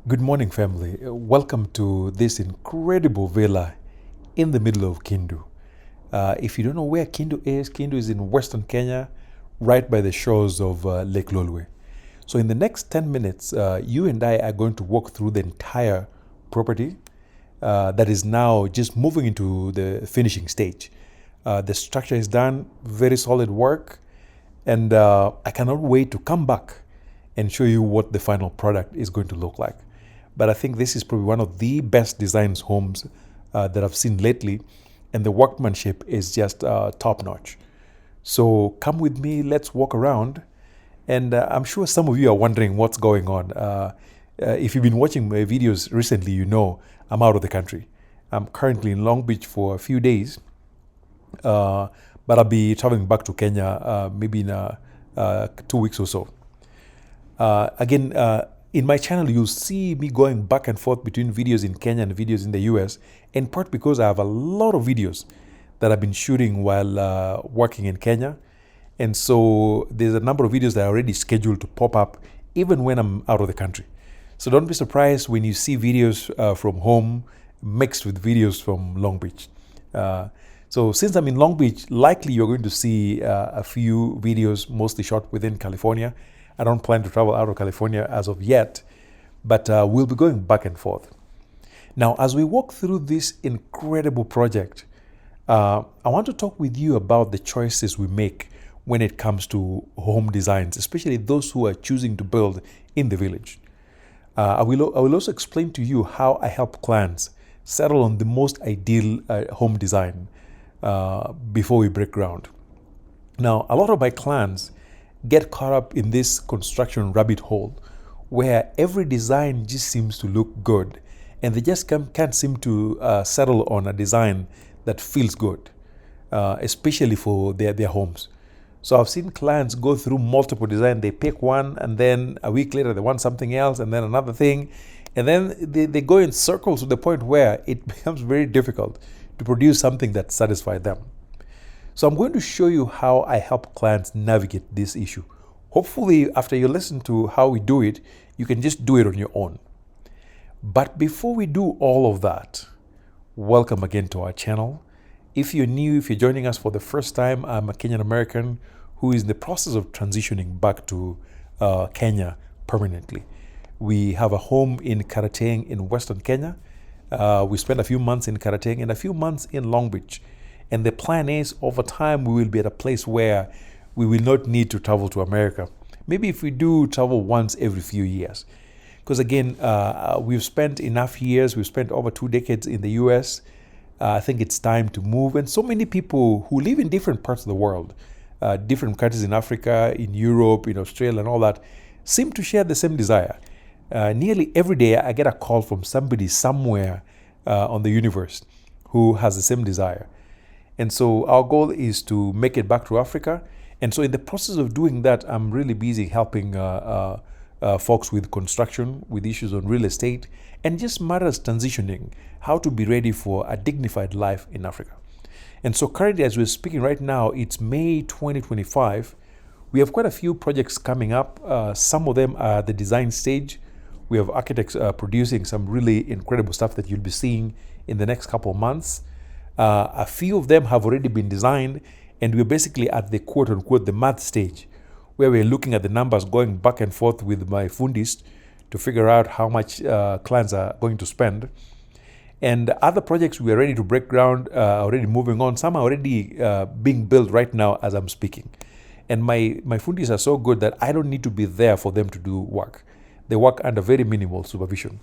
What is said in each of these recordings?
Good morning, family. Welcome to this incredible villa in the middle of Kendu. If you don't know where Kendu is in western Kenya, right by the shores of Lake Lolwe. So, in the next 10 minutes, you and I are going to walk through the entire property that is now just moving into the finishing stage. The structure is done, very solid work, and I cannot wait to come back and show you what the final product is going to look like. But I think this is probably one of the best designed homes that I've seen lately, and the workmanship is just top notch. So come with me, let's walk around. And I'm sure some of you are wondering what's going on. If you've been watching my videos recently, you know I'm out of the country. I'm currently in Long Beach for a few days, but I'll be traveling back to Kenya maybe in 2 weeks or so. Again, in my channel, you'll see me going back and forth between videos in Kenya and videos in the US, in part because I have a lot of videos that I've been shooting while working in Kenya. And so there's a number of videos that are already scheduled to pop up even when I'm out of the country. So don't be surprised when you see videos from home mixed with videos from Long Beach. So since I'm in Long Beach, likely you're going to see a few videos mostly shot within California. I don't plan to travel out of California as of yet, but we'll be going back and forth. Now, as we walk through this incredible project, I want to talk with you about the choices we make when it comes to home designs, especially those who are choosing to build in the village. I will also explain to you how I help clients settle on the most ideal home design before we break ground. Now, a lot of my clients get caught up in this construction rabbit hole where every design just seems to look good and they just can't seem to settle on a design that feels good, especially for their homes. So I've seen clients go through multiple designs. They pick one and then a week later they want something else and then another thing. And then they go in circles to the point where it becomes very difficult to produce something that satisfies them. So I'm going to show you how I help clients navigate this issue. Hopefully, after you listen to how we do it, you can just do it on your own. But before we do all of that, welcome again to our channel. If you're new, if you're joining us for the first time, I'm a Kenyan American who is in the process of transitioning back to Kenya permanently. We have a home in Karateng in Western Kenya. We spent a few months in Karateng and a few months in Long Beach. And the plan is over time, we will be at a place where we will not need to travel to America. Maybe if we do travel once every few years. Because again, we've spent enough years, we've spent over 2 decades in the US. I think it's time to move. And so many people who live in different parts of the world, different countries in Africa, in Europe, in Australia and all that, seem to share the same desire. Nearly every day I get a call from somebody somewhere on the universe who has the same desire. And so our goal is to make it back to Africa. And so in the process of doing that, I'm really busy helping folks with construction, with issues on real estate, and just matters transitioning, how to be ready for a dignified life in Africa. And so currently, as we're speaking right now, it's May 2025. We have quite a few projects coming up. Some of them are the design stage. We have architects producing some really incredible stuff that you'll be seeing in the next couple of months. A few of them have already been designed, and we're basically at the quote-unquote the math stage, where we're looking at the numbers, going back and forth with my fundist to figure out how much clients are going to spend. And other projects we are ready to break ground, already moving on. Some are already being built right now as I'm speaking. And my fundis are so good that I don't need to be there for them to do work. They work under very minimal supervision.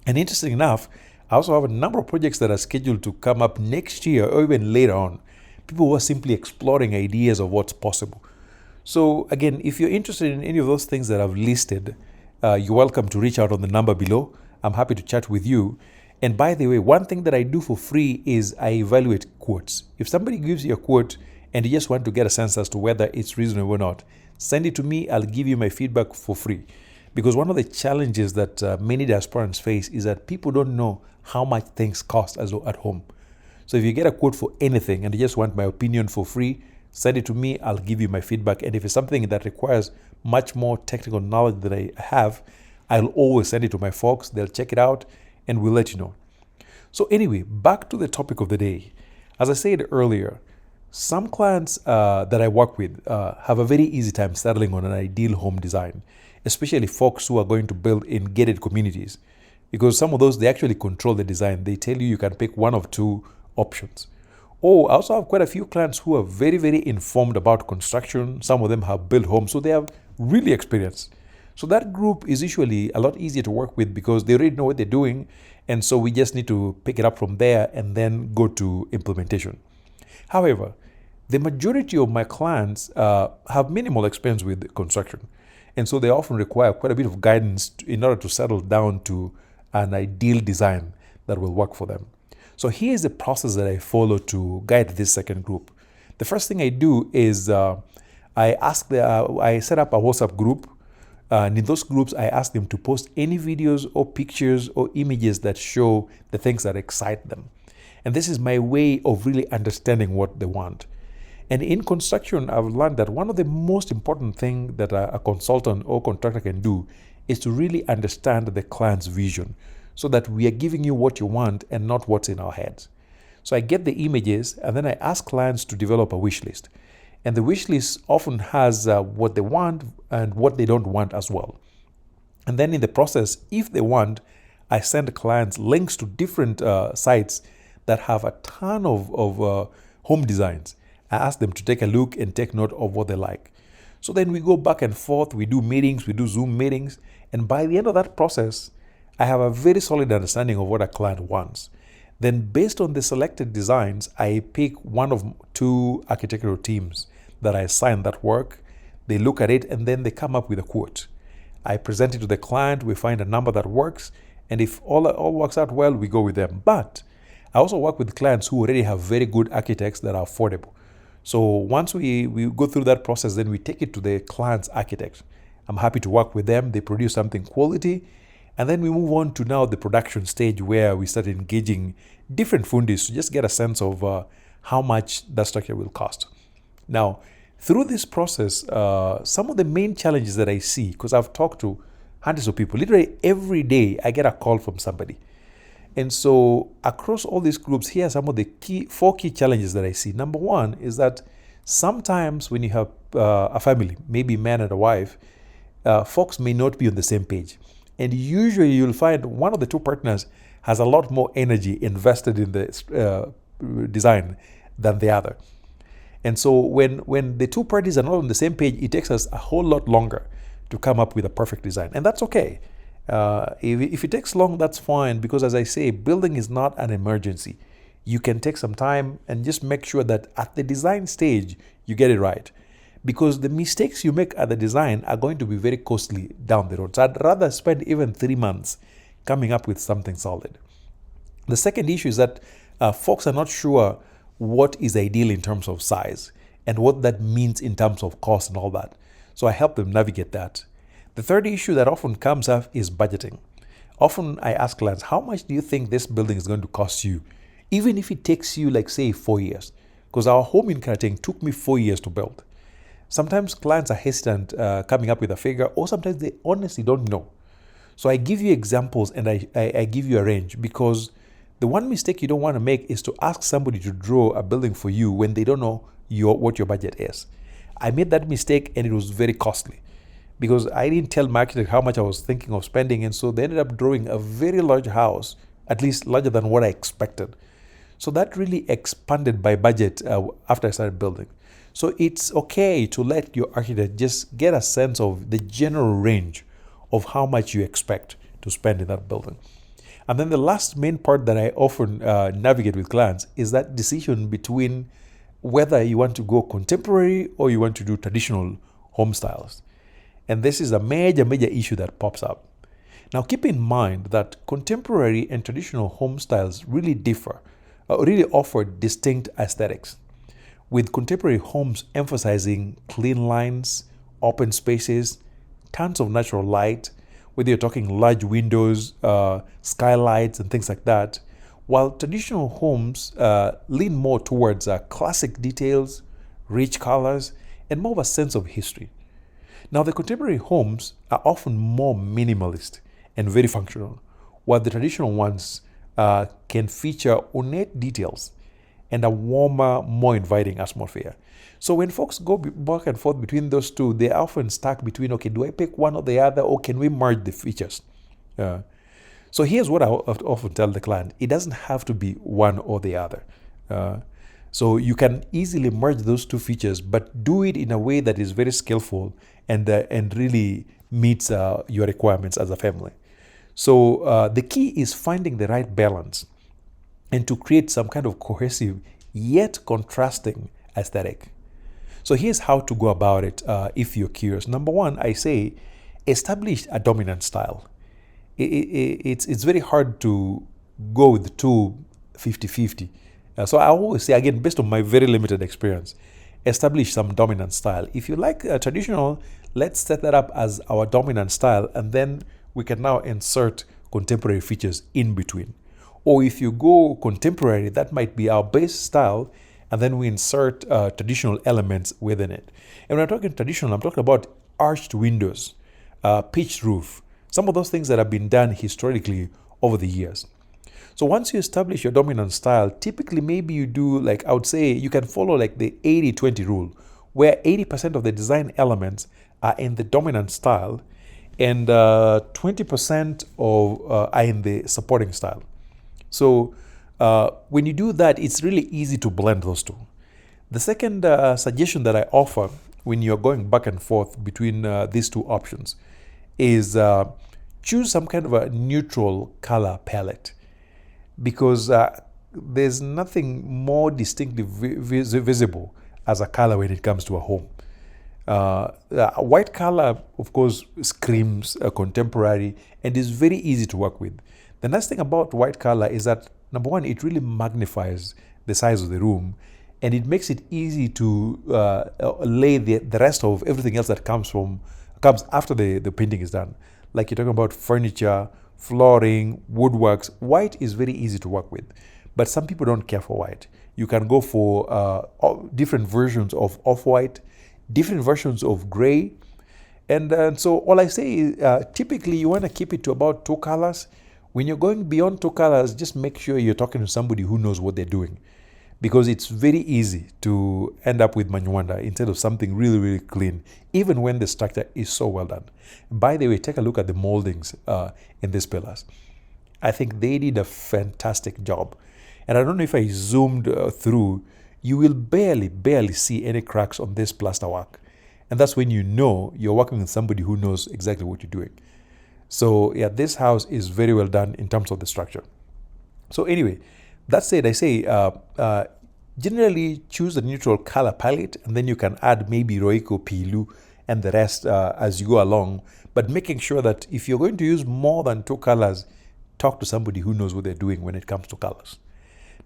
And interesting enough, I also have a number of projects that are scheduled to come up next year or even later on. People who are simply exploring ideas of what's possible. So again, if you're interested in any of those things that I've listed, you're welcome to reach out on the number below. I'm happy to chat with you. And by the way, one thing that I do for free is I evaluate quotes. If somebody gives you a quote and you just want to get a sense as to whether it's reasonable or not, send it to me. I'll give you my feedback for free. Because one of the challenges that many diasporans face is that people don't know how much things cost at home. So if you get a quote for anything and you just want my opinion for free, send it to me. I'll give you my feedback. And if it's something that requires much more technical knowledge that I have, I'll always send it to my folks. They'll check it out and we'll let you know. So anyway, back to the topic of the day. As I said earlier, some clients that I work with have a very easy time settling on an ideal home design, especially folks who are going to build in gated communities. Because some of those, they actually control the design. They tell you can pick one of two options. Oh, I also have quite a few clients who are very, very informed about construction. Some of them have built homes, so they have really experienced. So that group is usually a lot easier to work with because they already know what they're doing. And so we just need to pick it up from there and then go to implementation. However, the majority of my clients have minimal experience with construction. And so they often require quite a bit of guidance in order to settle down to an ideal design that will work for them. So here's the process that I follow to guide this second group. The first thing I do is I set up a WhatsApp group. And in those groups, I ask them to post any videos or pictures or images that show the things that excite them. And this is my way of really understanding what they want. And in construction, I've learned that one of the most important things that a consultant or contractor can do is to really understand the client's vision so that we are giving you what you want and not what's in our heads. So I get the images and then I ask clients to develop a wish list. And the wish list often has what they want and what they don't want as well. And then in the process, if they want, I send clients links to different sites that have a ton of home designs. I ask them to take a look and take note of what they like. So then we go back and forth, we do meetings, we do Zoom meetings. And by the end of that process, I have a very solid understanding of what a client wants. Then based on the selected designs, I pick one of two architectural teams that I assign that work. They look at it and then they come up with a quote. I present it to the client, we find a number that works, and if all works out well, we go with them. But I also work with clients who already have very good architects that are affordable. So once we go through that process, then we take it to the client's architect. I'm happy to work with them. They produce something quality. And then we move on to now the production stage where we start engaging different fundis to just get a sense of how much that structure will cost. Now, through this process, some of the main challenges that I see, because I've talked to hundreds of people, literally every day I get a call from somebody. And so across all these groups, here are some of the four key challenges that I see. Number one is that sometimes when you have a family, maybe a man and a wife, folks may not be on the same page. And usually you'll find one of the two partners has a lot more energy invested in the design than the other. And so when the two parties are not on the same page, it takes us a whole lot longer to come up with a perfect design. And that's okay. If it takes long, that's fine, because as I say, building is not an emergency. You can take some time and just make sure that at the design stage, you get it right. Because the mistakes you make at the design are going to be very costly down the road. So I'd rather spend even 3 months coming up with something solid. The second issue is that folks are not sure what is ideal in terms of size and what that means in terms of cost and all that. So I help them navigate that. The third issue that often comes up is budgeting. Often I ask clients, how much do you think this building is going to cost you? Even if it takes you, like, say, 4 years. Because our home in Karating took me 4 years to build. Sometimes clients are hesitant coming up with a figure, or sometimes they honestly don't know. So I give you examples and I give you a range, because the one mistake you don't want to make is to ask somebody to draw a building for you when they don't know what your budget is. I made that mistake and it was very costly, because I didn't tell my architect how much I was thinking of spending, and so they ended up drawing a very large house, at least larger than what I expected. So that really expanded my budget after I started building. So it's okay to let your architect just get a sense of the general range of how much you expect to spend in that building. And then the last main part that I often navigate with clients is that decision between whether you want to go contemporary or you want to do traditional home styles. And this is a major issue that pops up. Now keep in mind that contemporary and traditional home styles really differ, really offer distinct aesthetics, with contemporary homes emphasizing clean lines, open spaces, tons of natural light, whether you're talking large windows, skylights, and things like that, while traditional homes lean more towards classic details, rich colors, and more of a sense of history. Now, the contemporary homes are often more minimalist and very functional, while the traditional ones can feature ornate details and a warmer, more inviting atmosphere. So when folks go back and forth between those two, they're often stuck between, okay, do I pick one or the other, or can we merge the features? So here's what I often tell the client: it doesn't have to be one or the other. So you can easily merge those two features, but do it in a way that is very skillful and really meets your requirements as a family. So the key is finding the right balance and to create some kind of cohesive yet contrasting aesthetic. So here's how to go about it if you're curious. Number one, I say establish a dominant style. It's very hard to go with two 50-50. So I always say, again, based on my very limited experience, establish some dominant style. If you like traditional, let's set that up as our dominant style, and then we can now insert contemporary features in between. Or if you go contemporary, that might be our base style, and then we insert traditional elements within it. And when I'm talking traditional, I'm talking about arched windows, pitched roof, some of those things that have been done historically over the years. So once you establish your dominant style, typically maybe you do, like I would say, you can follow like the 80-20 rule, where 80% of the design elements are in the dominant style and 20% are in the supporting style. So when you do that, it's really easy to blend those two. The second suggestion that I offer when you're going back and forth between these two options is choose some kind of a neutral color palette, because there's nothing more distinctly visible as a color when it comes to a home. White color, of course, screams contemporary and is very easy to work with. The nice thing about white color is that, number one, it really magnifies the size of the room, and it makes it easy to lay the rest of everything else that comes after the painting is done. Like you're talking about furniture, flooring, woodworks. White is very easy to work with, but some people don't care for white. You can go for different versions of off-white, different versions of gray. And so all I say is typically you want to keep it to about two colors. When you're going beyond two colors, just make sure you're talking to somebody who knows what they're doing, because it's very easy to end up with Manywanda instead of something really, really clean, even when the structure is so well done. By the way, take a look at the moldings in these pillars. I think they did a fantastic job. And I don't know if I zoomed through, you will barely see any cracks on this plasterwork. And that's when you know you're working with somebody who knows exactly what you're doing. So yeah, this house is very well done in terms of the structure. So anyway, that said, I say generally choose a neutral color palette, and then you can add maybe Roiko, Pilu, and the rest as you go along. But making sure that if you're going to use more than two colors, talk to somebody who knows what they're doing when it comes to colors.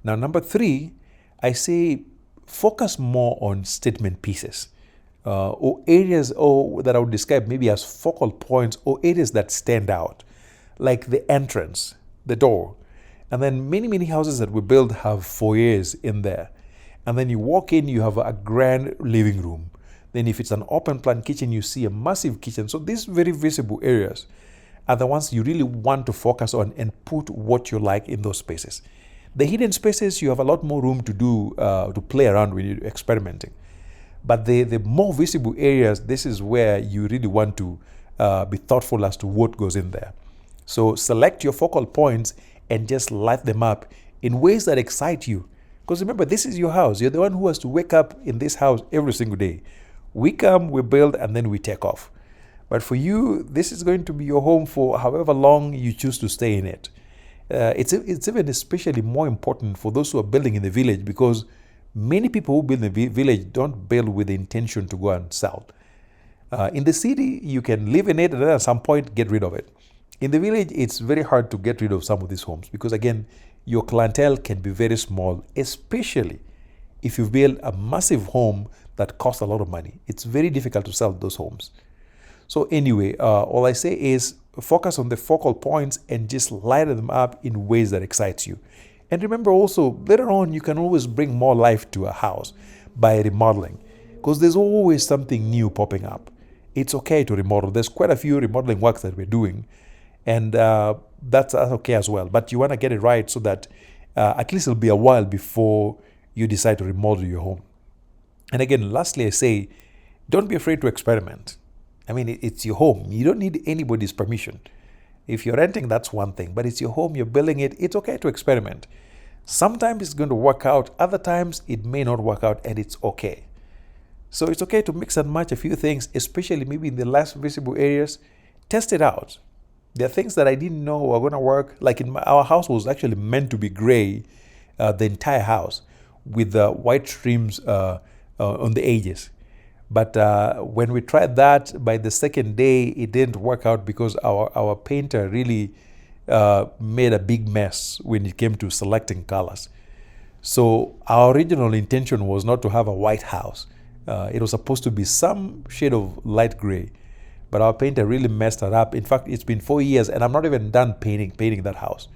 Now, number three, I say focus more on statement pieces or areas that I would describe maybe as focal points or areas that stand out, like the entrance, the door. And then many houses that we build have foyers in there. And then you walk in, you have a grand living room. Then if it's an open plan kitchen, you see a massive kitchen. So these very visible areas are the ones you really want to focus on and put what you like in those spaces. The hidden spaces, you have a lot more room to do, to play around when you're experimenting. But the more visible areas, this is where you really want to be thoughtful as to what goes in there. So select your focal points and just light them up in ways that excite you. Because remember, this is your house. You're the one who has to wake up in this house every single day. We come, we build, and then we take off. But for you, this is going to be your home for however long you choose to stay in it. It's even especially more important for those who are building in the village, because many people who build in the village don't build with the intention to go and sell. In the city, you can live in it and then at some point get rid of it. In the village, it's very hard to get rid of some of these homes because, again, your clientele can be very small, especially if you build a massive home that costs a lot of money. It's very difficult to sell those homes. So anyway, all I say is focus on the focal points and just light them up in ways that excites you. And remember also, later on, you can always bring more life to a house by remodeling, because there's always something new popping up. it's okay to remodel. There's quite a few remodeling works that we're doing, and that's okay as well. But you want to get it right so that at least it'll be a while before you decide to remodel your home. And again, lastly, I say, don't be afraid to experiment. I mean, it's your home. You don't need anybody's permission. If you're renting, that's one thing, but it's your home, you're building it, it's okay to experiment. Sometimes it's going to work out, other times it may not work out, and it's okay. So it's okay to mix and match a few things, especially maybe in the less visible areas. Test it out. There are things that I didn't know were going to work. Like our house was actually meant to be gray, the entire house, with white trims on the edges. But when we tried that, by the second day, it didn't work out because our painter really made a big mess when it came to selecting colors. So our original intention was not to have a white house. It was supposed to be some shade of light gray. But our painter really messed it up. In fact, it's been 4 years and I'm not even done painting that house.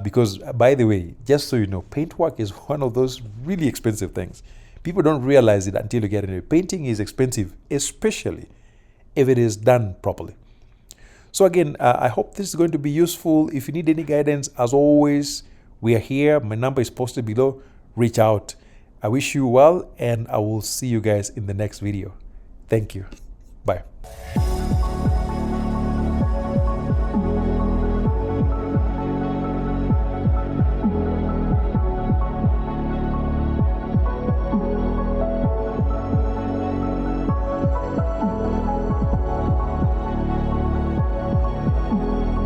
Because, by the way, just so you know, paint work is one of those really expensive things. People don't realize it until you get into it. Painting is expensive, especially if it is done properly. So again, I hope this is going to be useful. If you need any guidance, as always, we are here. My number is posted below. Reach out. I wish you well, and I will see you guys in the next video. Thank you. Bye.